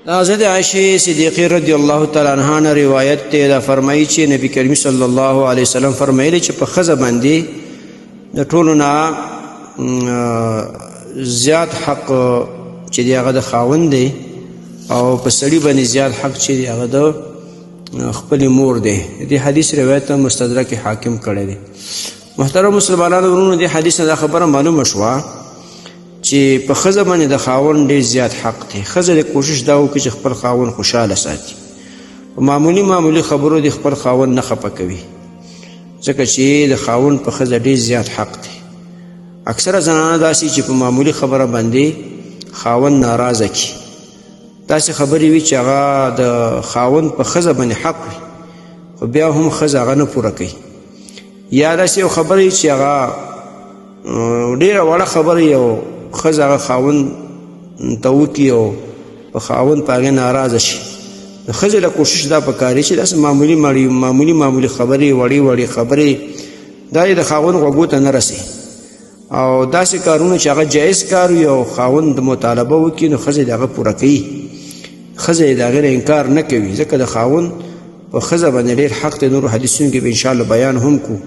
حضرت عائشہ صدیقہ رضی الله تعالی عنها نه روایت ته دا فرمایي چې نبی کریم صلی الله علیه وسلم فرمایلی چې په ښځه باندې د ټولو نه زیات حق چې دی هغه د خاوند دی او په سړي باندې زیات حق چې دی هغه د خپل مور دی. دې حدیث روایت مستدرک حاکم کړی دی. محترم مسلمانانو ورونو، دې حدیث نه خبره معلومه شوه چې په ښځه باندې د خاوند ډېر زیات حق دی. ښځه د کوشش دا وکړي چې خپل خاوند خوشحاله ساتي. په معمولي خبرو د خپل خاوند نه خفه کوي، ځکه چې د خاوند په ښځه ډېر زیات حق دی. اکثره زنانه داسې چې په معمولي خبره باندې خاوند ناراضه کړي، داسې خبرې وي چې هغه د خاوند په ښځه باندې حق وي خو بیا هم ښځه هغه نه پوره کوي، یا داسې یو خبره وي چې هغه ډېره وړه خبره او ښځه هغه خاوند ته وکړي او په خاوند په هغې ناراضه شي. د ښځې له کوشش دا پکار دی چې داسې معمولي خبرې وړې خبرې دا یې د خاوند غوږو ته نه رسي، او داسې کارونه چې هغه جایز کار وي او خاوند مطالبه وکړي نو ښځه د هغه پوره کوي. ښځه یې د هغې نه انکار نه کوي، ځکه د خاوند په ښځه باندې ډېر حق دی. نورو حدیثونو کې به انشاءالله بیان هم کړو.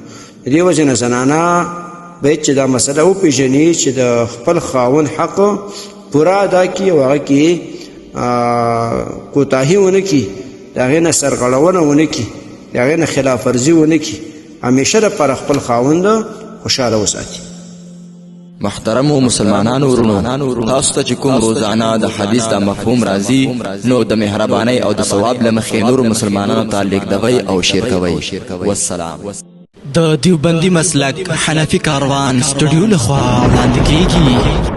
د دې وجې نه زنانه باید چې دا مسله وپېژني چې د خپل خاوند حق پوره ادا کړي او هغه کې کوتاهي ونه کړي، د هغې نه سرغړونه ونه کړي، د هغې نه خلاف ورزي ونه کړي، همیشه دپاره خپل خاوند خوشحاله وساتي. محترمو مسلمانانو ورونو، تاسو ته چې کوم روزانه د حدیث د مفهوم راځي نو د مهربانۍ او د ثواب له مخې نورو مسلمانانو ته لیږدوئ او شیر کوئ. والسلام. د دیوبندي مسلک حنفي کاروان سټوډیو لخوا وړاندې کیږي.